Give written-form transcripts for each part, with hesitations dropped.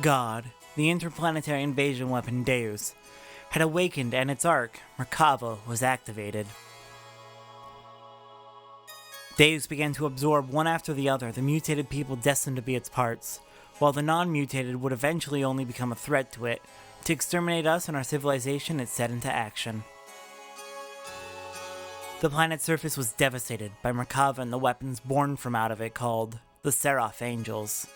God, the interplanetary invasion weapon Deus, had awakened and its arc, Merkava, was activated. Deus began to absorb one after the other the mutated people destined to be its parts, while the non-mutated would eventually only become a threat to it. To exterminate us and our civilization, it set into action. The planet's surface was devastated by Merkava and the weapons born from out of it called the Seraph Angels.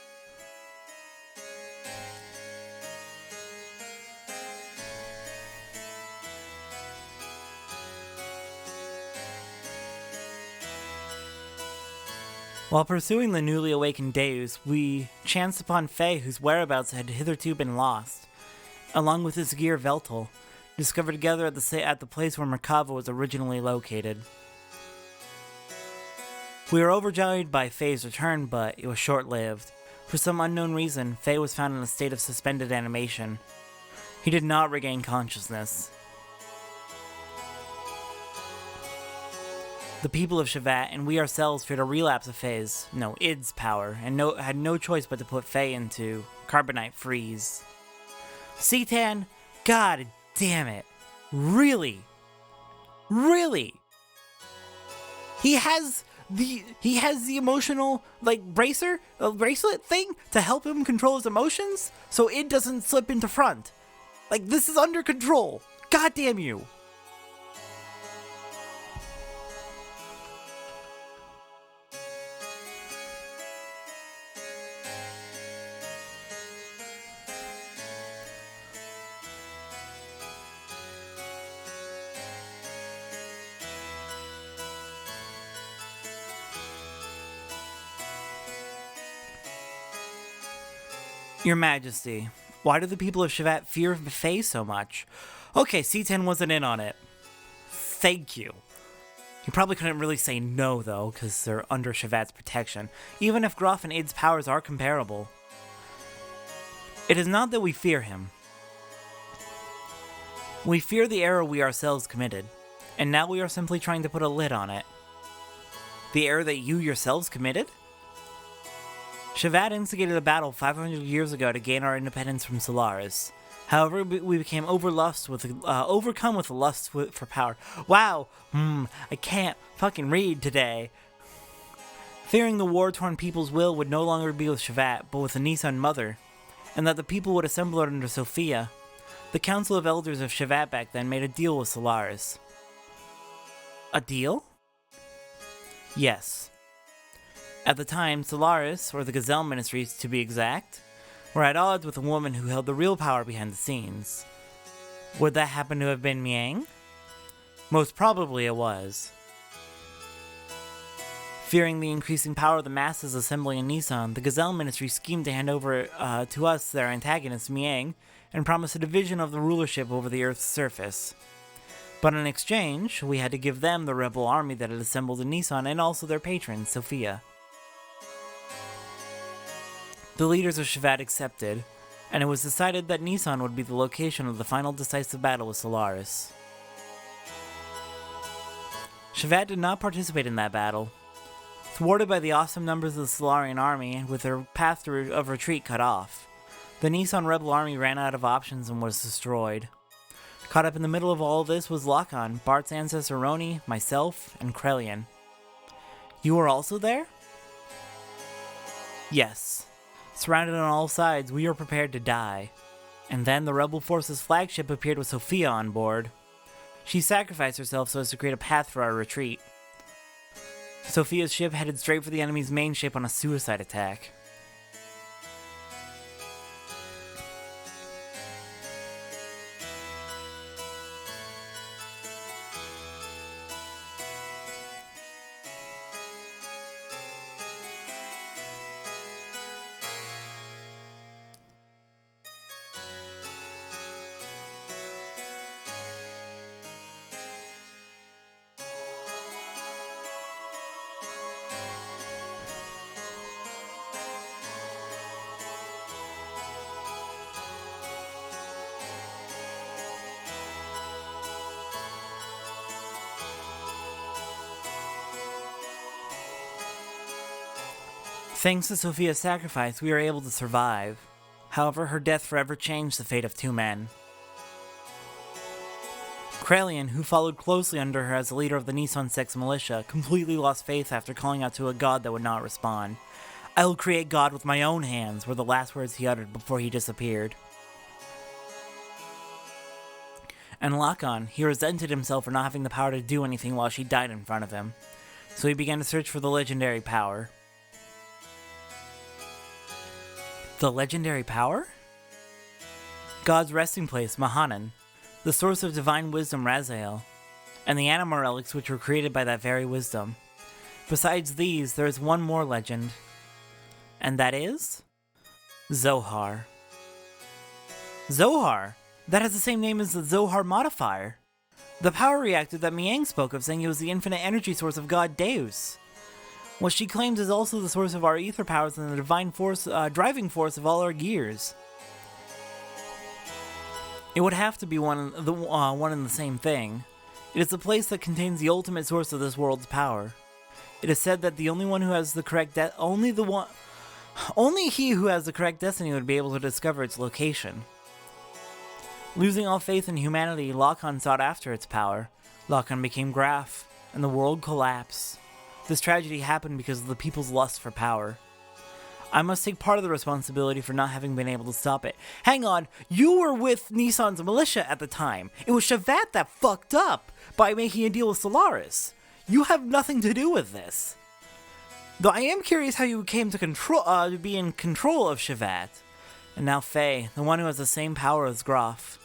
While pursuing the newly awakened Deus, we chanced upon Faye, whose whereabouts had hitherto been lost, along with his gear Veltal, discovered together at the place where Merkava was originally located. We were overjoyed by Faye's return, but it was short-lived. For some unknown reason, Faye was found in a state of suspended animation. He did not regain consciousness. The people of Shevat and we ourselves feared a relapse of Id's power, and had no choice but to put Faye into Carbonite Freeze. Citan, god damn it. Really? Really? He has the emotional, bracelet thing to help him control his emotions, so it doesn't slip into front. This is under control. God damn you. Your Majesty, why do the people of Shevat fear Faye so much? Okay, C10 wasn't in on it. Thank you. He probably couldn't really say no, though, because they're under Shevat's protection, even if Gruff and Id's powers are comparable. It is not that we fear him. We fear the error we ourselves committed, and now we are simply trying to put a lid on it. The error that you yourselves committed? Shevat instigated a battle 500 years ago to gain our independence from Solaris. However, we became overcome with a lust for power. Wow, I can't fucking read today. Fearing the war-torn people's will would no longer be with Shevat, but with the Nissan Mother, and that the people would assemble under Sophia, the Council of Elders of Shevat back then made a deal with Solaris. A deal? Yes. At the time, Solaris, or the Gazelle Ministries to be exact, were at odds with a woman who held the real power behind the scenes. Would that happen to have been Miang? Most probably it was. Fearing the increasing power of the masses assembling in Nissan, the Gazelle Ministry schemed to hand over to us their antagonist, Miang, and promised a division of the rulership over the Earth's surface. But in exchange, we had to give them the rebel army that had assembled in Nissan and also their patron, Sophia. The leaders of Shevat accepted, and it was decided that Nissan would be the location of the final decisive battle with Solaris. Shevat did not participate in that battle. Thwarted by the awesome numbers of the Solarian army, and with their path of retreat cut off, the Nissan rebel army ran out of options and was destroyed. Caught up in the middle of all this was Lacan, Bart's ancestor Roni, myself, and Krelian. You were also there? Yes. Surrounded on all sides, we were prepared to die. And then the rebel force's flagship appeared with Sophia on board. She sacrificed herself so as to create a path for our retreat. Sophia's ship headed straight for the enemy's main ship on a suicide attack. Thanks to Sophia's sacrifice, we were able to survive. However, her death forever changed the fate of two men. Krelian, who followed closely under her as the leader of the Nissan 6 militia, completely lost faith after calling out to a god that would not respond. "I will create God with my own hands," were the last words he uttered before he disappeared. And Lakan, he resented himself for not having the power to do anything while she died in front of him. So he began to search for the legendary power. The legendary power? God's resting place, Mahanan, the source of divine wisdom, Raziel, and the animal relics which were created by that very wisdom. Besides these, there is one more legend, and that is Zohar. Zohar! That has the same name as the Zohar modifier. The power reactor that Miang spoke of, saying it was the infinite energy source of God Deus. What she claims is also the source of our ether powers and the divine force, driving force of all our gears. It would have to be one and the same thing. It is the place that contains the ultimate source of this world's power. It is said that the only one who has the correct only he who has the correct destiny would be able to discover its location. Losing all faith in humanity, Lakan sought after its power. Lakan became Graf, and the world collapsed. This tragedy happened because of the people's lust for power. I must take part of the responsibility for not having been able to stop it. Hang on, you were with Nissan's militia at the time. It was Shevat that fucked up by making a deal with Solaris. You have nothing to do with this. Though I am curious how you came to be in control of Shevat. And now Faye, the one who has the same power as Graf.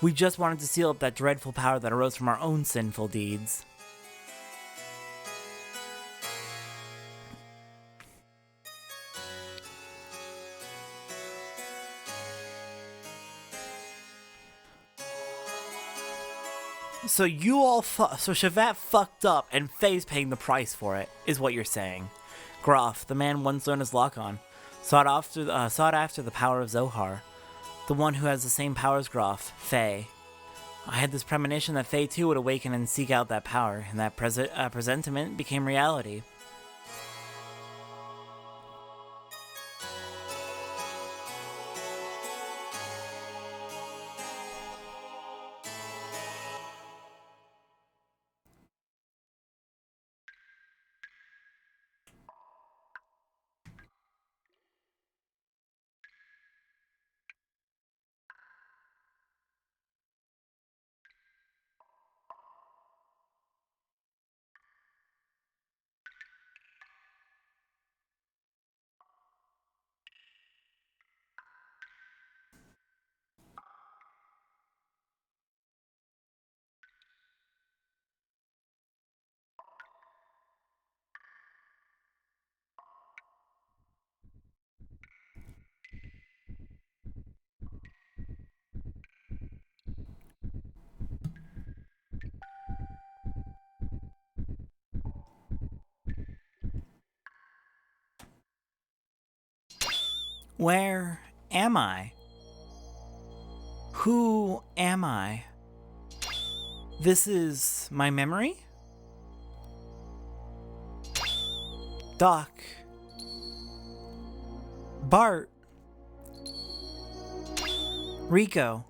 We just wanted to seal up that dreadful power that arose from our own sinful deeds. So so Shevat fucked up and Faye's paying the price for it, is what you're saying. Graf, the man once known as Lakan, sought after the power of Zohar, the one who has the same power as Graf, Faye. I had this premonition that Faye too would awaken and seek out that power, and that presentiment became reality. Where am I? Who am I? This is my memory? Doc. Bart. Rico.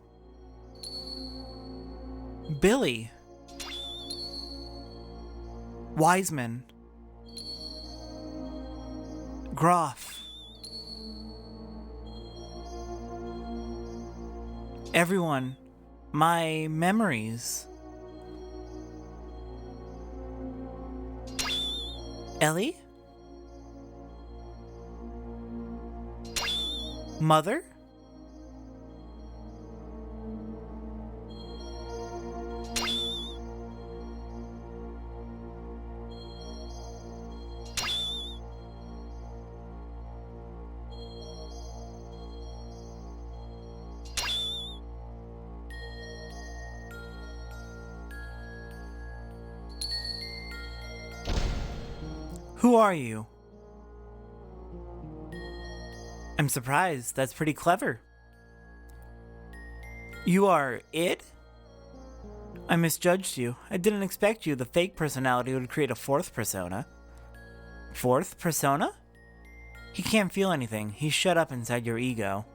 Billy. Wiseman. Groff. Everyone, my memories. Ellie? Mother? Who are you? I'm surprised. That's pretty clever. You are it? I misjudged you. I didn't expect you. The fake personality would create a fourth persona. Fourth persona? He can't feel anything. He's shut up inside your ego.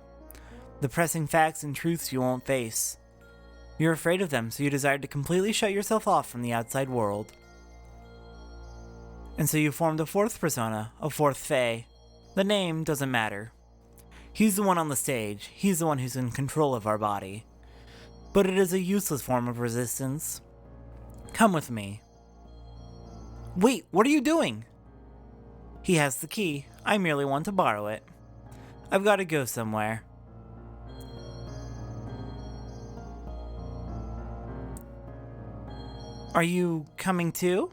the pressing facts and truths you won't face. You're afraid of them, so you desire to completely shut yourself off from the outside world. And so you formed a fourth persona, a fourth Fae. The name doesn't matter. He's the one on the stage, he's the one who's in control of our body. But it is a useless form of resistance. Come with me. Wait, what are you doing? He has the key, I merely want to borrow it. I've got to go somewhere. Are you coming too?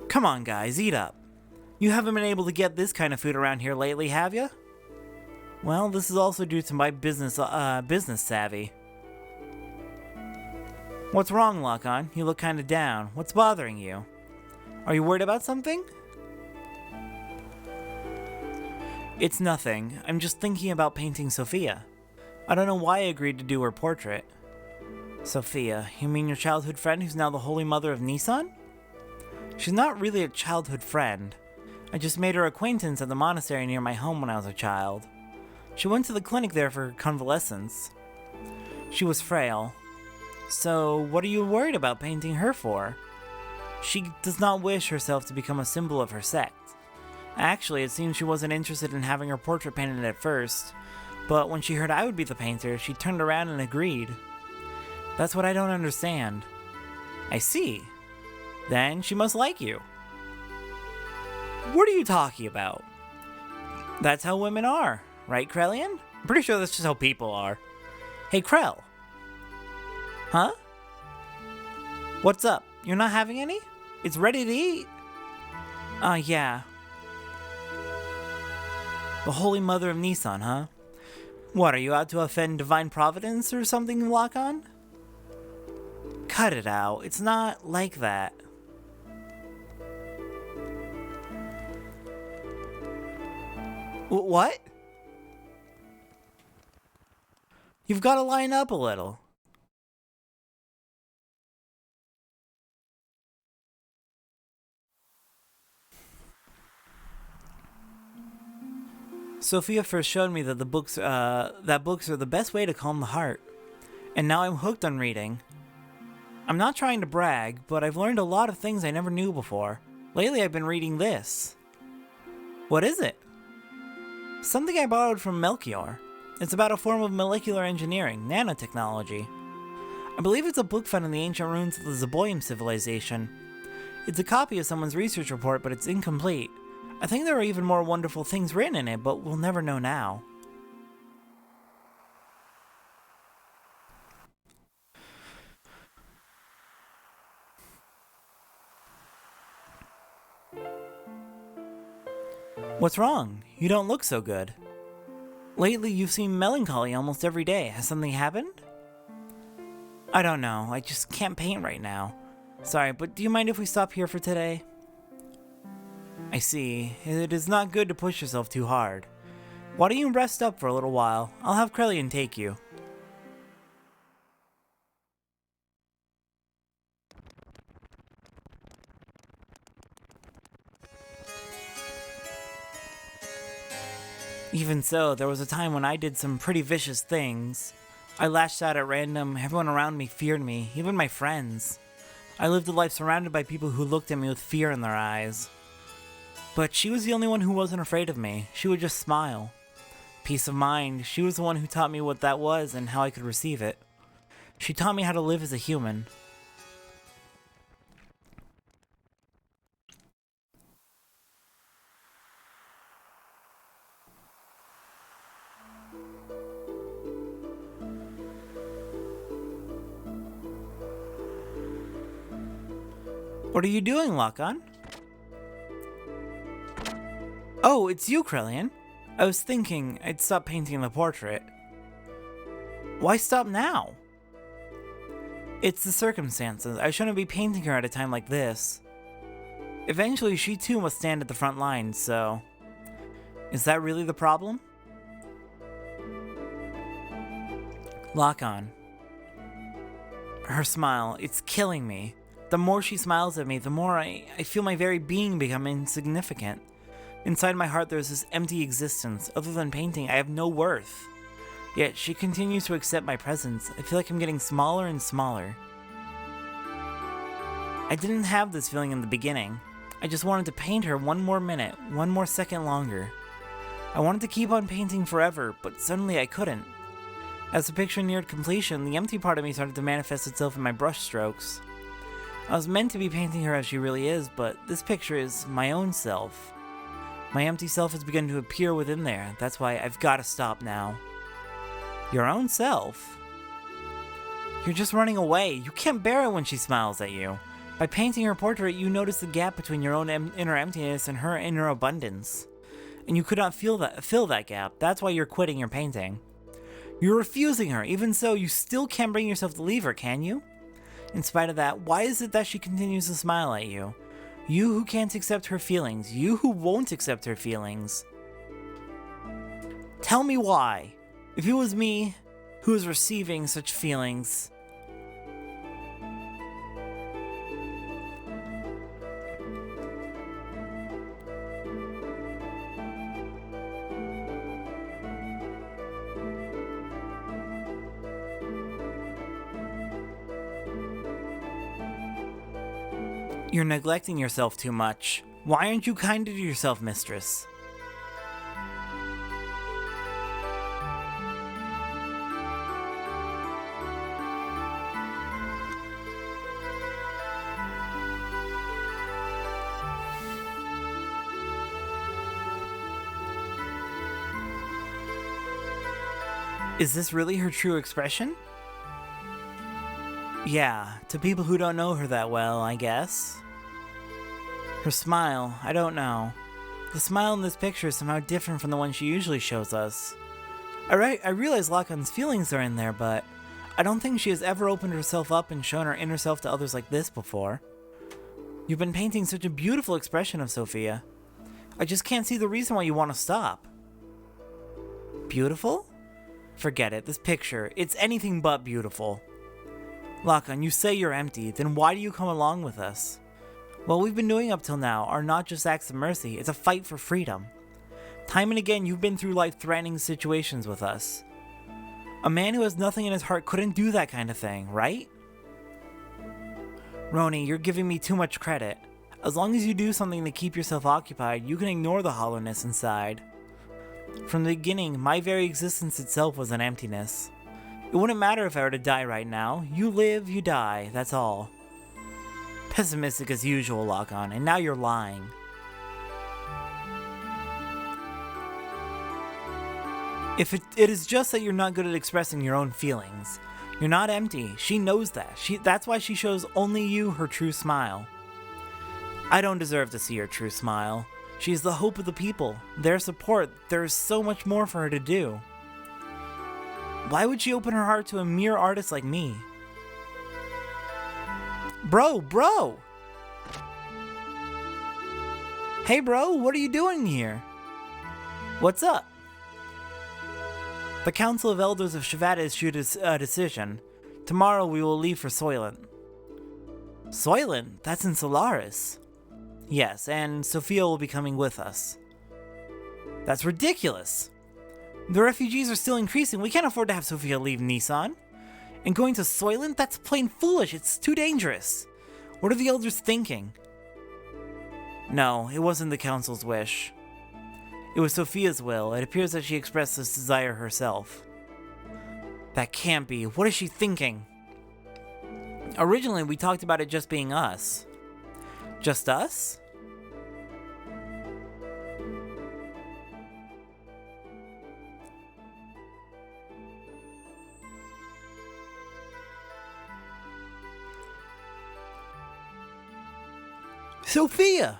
Come on guys, eat up. You haven't been able to get this kind of food around here lately, have you? Well, this is also due to my business savvy. What's wrong, Lock-On? You look kinda down. What's bothering you? Are you worried about something? It's nothing. I'm just thinking about painting Sophia. I don't know why I agreed to do her portrait. Sophia, you mean your childhood friend who's now the Holy Mother of Nissan? She's not really a childhood friend. I just made her acquaintance at the monastery near my home when I was a child. She went to the clinic there for convalescence. She was frail. So, what are you worried about painting her for? She does not wish herself to become a symbol of her sect. Actually, it seems she wasn't interested in having her portrait painted at first, but when she heard I would be the painter, she turned around and agreed. That's what I don't understand. I see. Then she must like you. What are you talking about? That's how women are, right, Krellian? I'm pretty sure that's just how people are. Hey, Krell. Huh? What's up? You're not having any? It's ready to eat. Yeah. The Holy Mother of Nissan, huh? What, are you out to offend Divine Providence or something, Lock-On? Cut it out. It's not like that. What? You've got to line up a little. Sophia first showed me that books are the best way to calm the heart, and now I'm hooked on reading. I'm not trying to brag, but I've learned a lot of things I never knew before. Lately I've been reading this. What is it? Something I borrowed from Melchior. It's about a form of molecular engineering, nanotechnology. I believe it's a book found in the ancient ruins of the Zeboyim civilization. It's a copy of someone's research report, but it's incomplete. I think there are even more wonderful things written in it, but we'll never know now. What's wrong? You don't look so good. Lately, you've seemed melancholy almost every day. Has something happened? I don't know. I just can't paint right now. Sorry, but do you mind if we stop here for today? I see. It is not good to push yourself too hard. Why don't you rest up for a little while? I'll have Krellian take you. Even so, there was a time when I did some pretty vicious things. I lashed out at random, everyone around me feared me, even my friends. I lived a life surrounded by people who looked at me with fear in their eyes. But she was the only one who wasn't afraid of me. She would just smile. Peace of mind, she was the one who taught me what that was and how I could receive it. She taught me how to live as a human. What are you doing, Lock-On? Oh, it's you, Krellian. I was thinking I'd stop painting the portrait. Why stop now? It's the circumstances. I shouldn't be painting her at a time like this. Eventually, she too must stand at the front lines, so... Is that really the problem? Lock-On. Her smile, it's killing me. The more she smiles at me, the more I feel my very being become insignificant. Inside my heart there's this empty existence. Other than painting, I have no worth. Yet she continues to accept my presence. I feel like I'm getting smaller and smaller. I didn't have this feeling in the beginning. I just wanted to paint her one more minute, one more second longer. I wanted to keep on painting forever, but suddenly I couldn't. As the picture neared completion, the empty part of me started to manifest itself in my brush strokes. I was meant to be painting her as she really is, but this picture is my own self. My empty self has begun to appear within there. That's why I've got to stop now. Your own self? You're just running away. You can't bear it when she smiles at you. By painting her portrait, you notice the gap between your own inner emptiness and her inner abundance. And you could not fill that gap. That's why you're quitting your painting. You're refusing her. Even so, you still can't bring yourself to leave her, can you? In spite of that, why is it that she continues to smile at you? You who can't accept her feelings. You who won't accept her feelings. Tell me why. If it was me who was receiving such feelings... You're neglecting yourself too much. Why aren't you kind to yourself, mistress? Is this really her true expression? Yeah, to people who don't know her that well, I guess. Her smile, I don't know. The smile in this picture is somehow different from the one she usually shows us. I realize Lakan's feelings are in there, but I don't think she has ever opened herself up and shown her inner self to others like this before. You've been painting such a beautiful expression of Sophia. I just can't see the reason why you want to stop. Beautiful? Forget it, this picture, it's anything but beautiful. Lakan, you say you're empty, then why do you come along with us? What we've been doing up till now are not just acts of mercy, it's a fight for freedom. Time and again, you've been through life-threatening situations with us. A man who has nothing in his heart couldn't do that kind of thing, right? Roni, you're giving me too much credit. As long as you do something to keep yourself occupied, you can ignore the hollowness inside. From the beginning, my very existence itself was an emptiness. It wouldn't matter if I were to die right now. You live, you die, that's all. Pessimistic as usual, Lakan, and now you're lying. If it is just that you're not good at expressing your own feelings. You're not empty. She knows that. That's why she shows only you her true smile. I don't deserve to see her true smile. She is the hope of the people. Their support, there is so much more for her to do. Why would she open her heart to a mere artist like me? Bro! Hey bro, what are you doing here? What's up? The Council of Elders of Shavata issued a decision. Tomorrow we will leave for Soylent. Soylent? That's in Solaris. Yes, and Sophia will be coming with us. That's ridiculous! The refugees are still increasing. We can't afford to have Sophia leave Nissan. And going to Soylent? That's plain foolish. It's too dangerous. What are the elders thinking? No, it wasn't the council's wish. It was Sophia's will. It appears that she expressed this desire herself. That can't be. What is she thinking? Originally, we talked about it just being us. Just us? Sophia!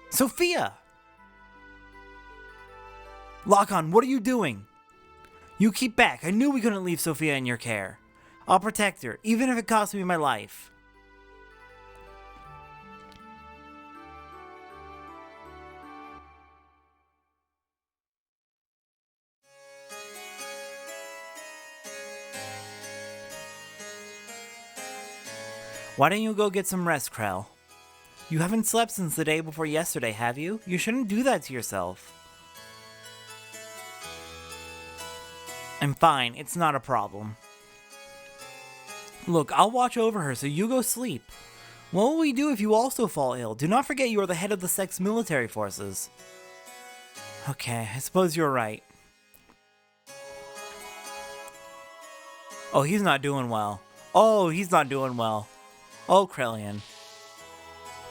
Sophia! Lakan, what are you doing? You keep back. I knew we couldn't leave Sophia in your care. I'll protect her, even if it costs me my life. Why don't you go get some rest, Krell? You haven't slept since the day before yesterday, have you? You shouldn't do that to yourself. I'm fine, it's not a problem. Look, I'll watch over her, so you go sleep. What will we do if you also fall ill? Do not forget you are the head of the Sex military forces. Okay, I suppose you're right. Oh, he's not doing well. Oh, he's not doing well. Oh, Krellian.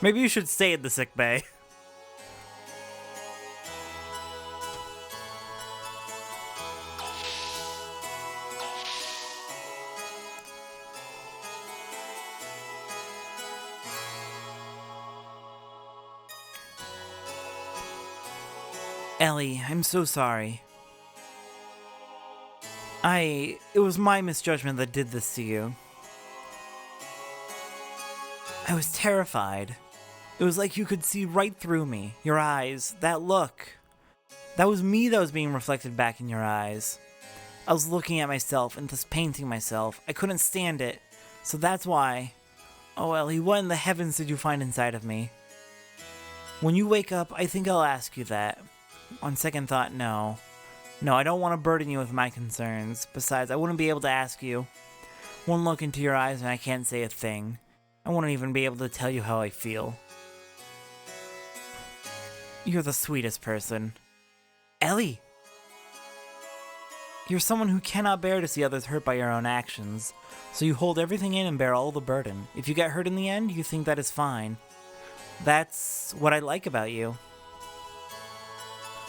Maybe you should stay at the sick bay. Ellie, I'm so sorry. It was my misjudgment that did this to you. I was terrified. It was like you could see right through me. Your eyes, that look. That was me that was being reflected back in your eyes. I was looking at myself and just painting myself. I couldn't stand it. So that's why. Oh, Ellie, what in the heavens did you find inside of me? When you wake up, I think I'll ask you that. On second thought, no. No, I don't want to burden you with my concerns. Besides, I wouldn't be able to ask you. One look into your eyes and I can't say a thing. I wouldn't even be able to tell you how I feel. You're the sweetest person. Ellie! You're someone who cannot bear to see others hurt by your own actions, so you hold everything in and bear all the burden. If you get hurt in the end, you think that is fine. That's what I like about you.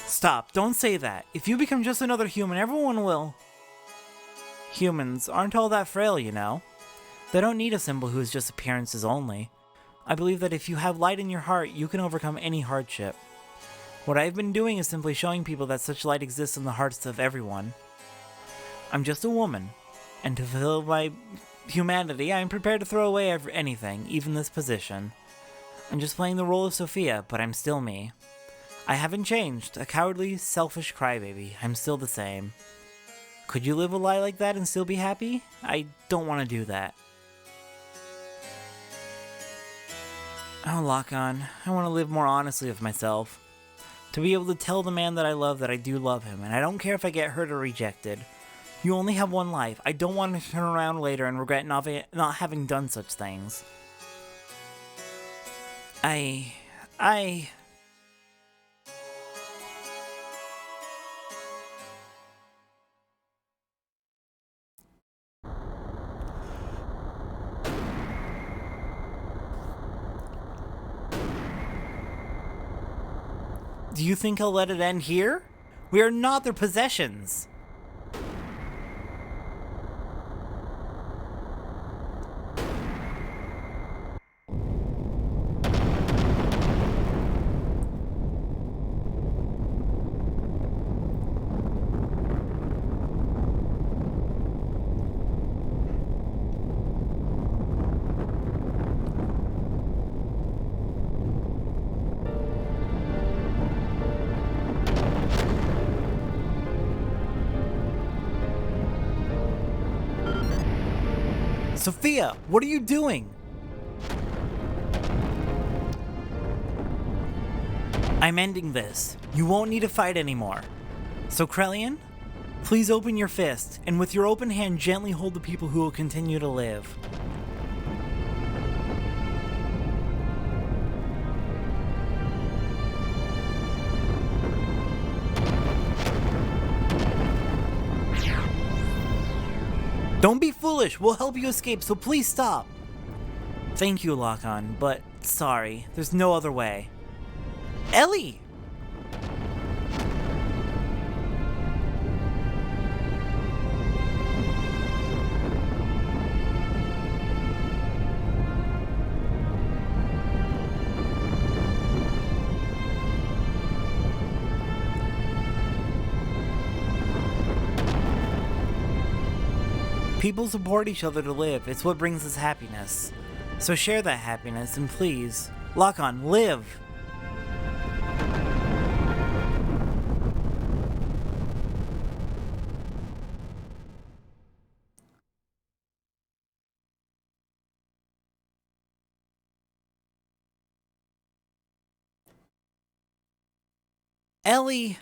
Stop, don't say that. If you become just another human, everyone will. Humans aren't all that frail, you know. They don't need a symbol who is just appearances only. I believe that if you have light in your heart, you can overcome any hardship. What I've been doing is simply showing people that such light exists in the hearts of everyone. I'm just a woman, and to fulfill my humanity, I am prepared to throw away anything, even this position. I'm just playing the role of Sophia, but I'm still me. I haven't changed, a cowardly, selfish crybaby. I'm still the same. Could you live a lie like that and still be happy? I don't want to do that. Oh, Lock-On, I want to live more honestly with myself. To be able to tell the man that I love that I do love him, and I don't care if I get hurt or rejected. You only have one life. I don't want to turn around later and regret not having done such things. Do you think I'll let it end here? We are not their possessions. Sophia, what are you doing? I'm ending this. You won't need to fight anymore. So Krellian, please open your fist, and with your open hand gently hold the people who will continue to live. Don't be foolish, we'll help you escape, so please stop. Thank you, Lock-On, but sorry, there's no other way. Ellie! People support each other to live. It's what brings us happiness. So share that happiness, and please, Lock-On, live! Ellie!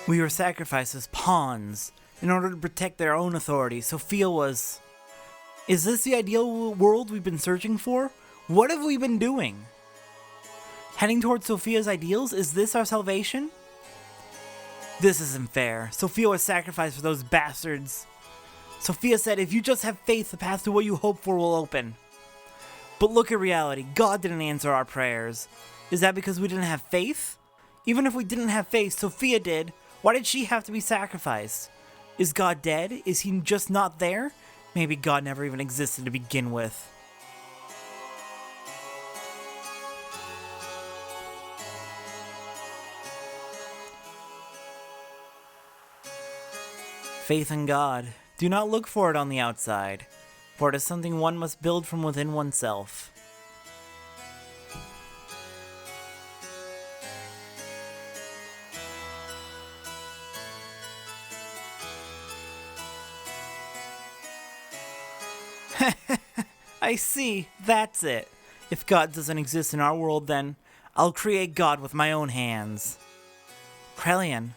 We were sacrificed as pawns in order to protect their own authority. Sophia was... Is this the ideal world we've been searching for? What have we been doing? Heading towards Sophia's ideals? Is this our salvation? This isn't fair. Sophia was sacrificed for those bastards. Sophia said, if you just have faith, the path to what you hope for will open. But look at reality. God didn't answer our prayers. Is that because we didn't have faith? Even if we didn't have faith, Sophia did. Why did she have to be sacrificed? Is God dead? Is he just not there? Maybe God never even existed to begin with. Faith in God. Do not look for it on the outside, for it is something one must build from within oneself. I see, that's it. If God doesn't exist in our world, then I'll create God with my own hands. Krelian.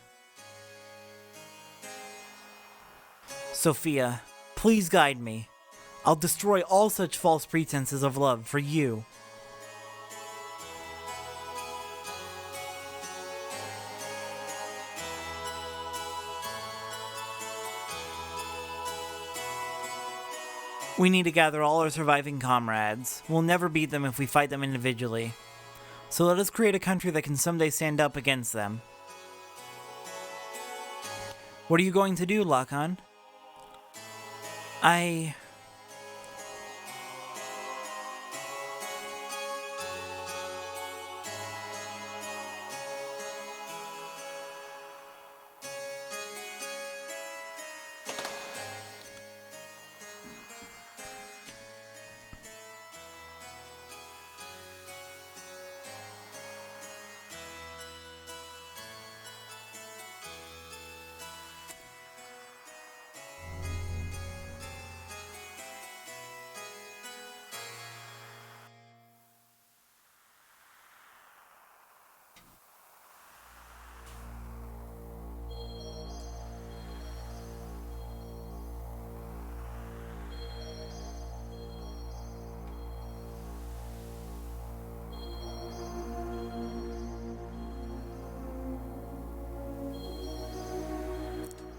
Sophia, please guide me. I'll destroy all such false pretenses of love for you. We need to gather all our surviving comrades. We'll never beat them if we fight them individually. So let us create a country that can someday stand up against them. What are you going to do, Lakan?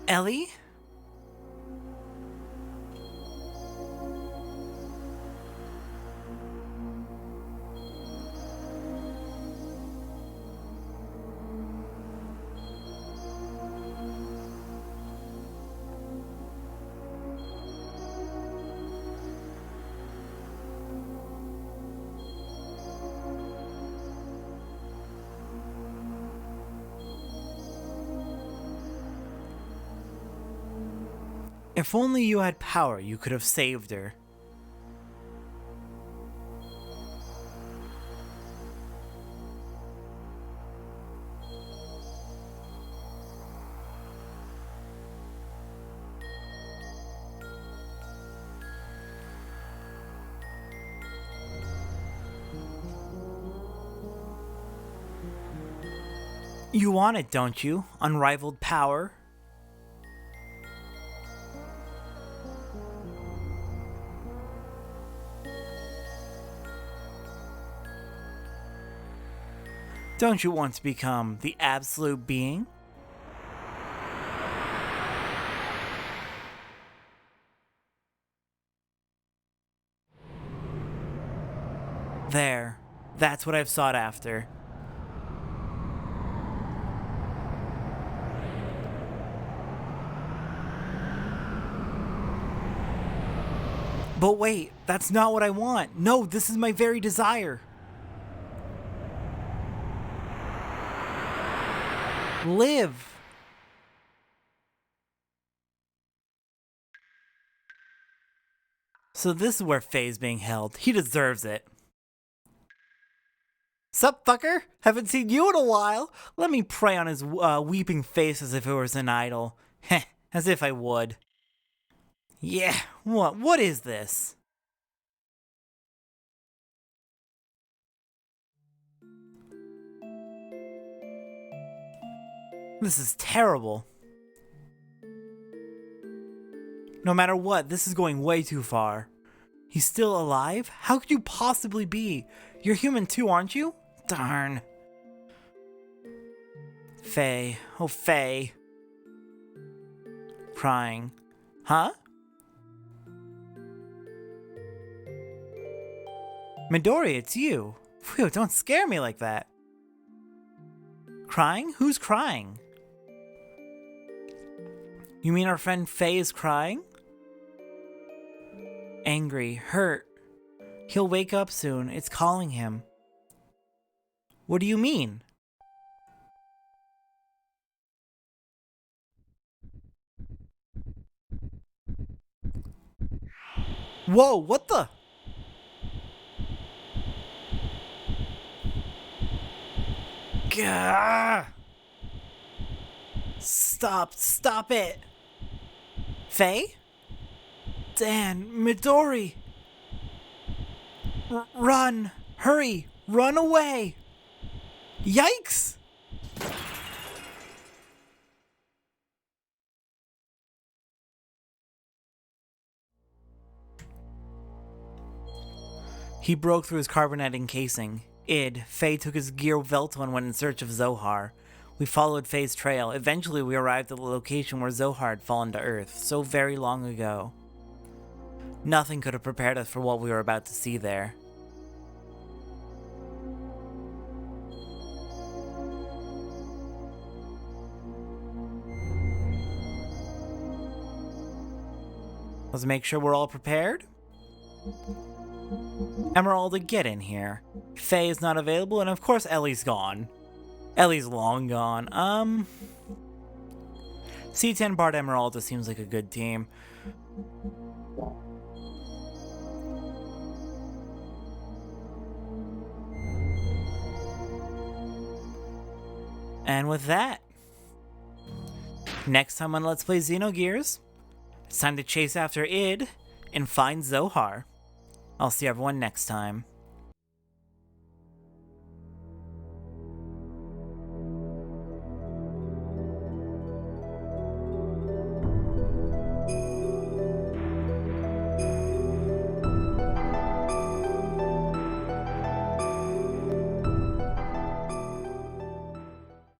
Ellie? If only you had power, you could have saved her. You want it, don't you? Unrivaled power? Don't you want to become the absolute being? There. That's what I've sought after. But wait, that's not what I want. No, this is my very desire. Live! So this is where Faye's being held. He deserves it. Sup, fucker? Haven't seen you in a while. Let me prey on his weeping face as if it was an idol. Heh, as if I would. Yeah, what is this? This is terrible. No matter what, this is going way too far. He's still alive? How could you possibly be? You're human too, aren't you? Darn. Faye. Oh, Faye. Crying. Huh? Midori, it's you. Phew, don't scare me like that. Crying? Who's crying? You mean our friend Faye is crying? Angry, hurt. He'll wake up soon. It's calling him. What do you mean? Whoa, what the? Gah! Stop it! Faye? Dan, Midori! Run! Hurry! Run away! Yikes! He broke through his carbonite encasing. Faye took his gear Velto and went in search of Zohar. We followed Faye's trail. Eventually we arrived at the location where Zohar had fallen to Earth, so very long ago. Nothing could have prepared us for what we were about to see there. Let's make sure we're all prepared. Emeralda, get in here. Faye is not available, and of course Ellie's gone. Ellie's long gone. C10 Bard Emeralda seems like a good team. And with that, next time on Let's Play Xenogears, it's time to chase after Id and find Zohar. I'll see everyone next time.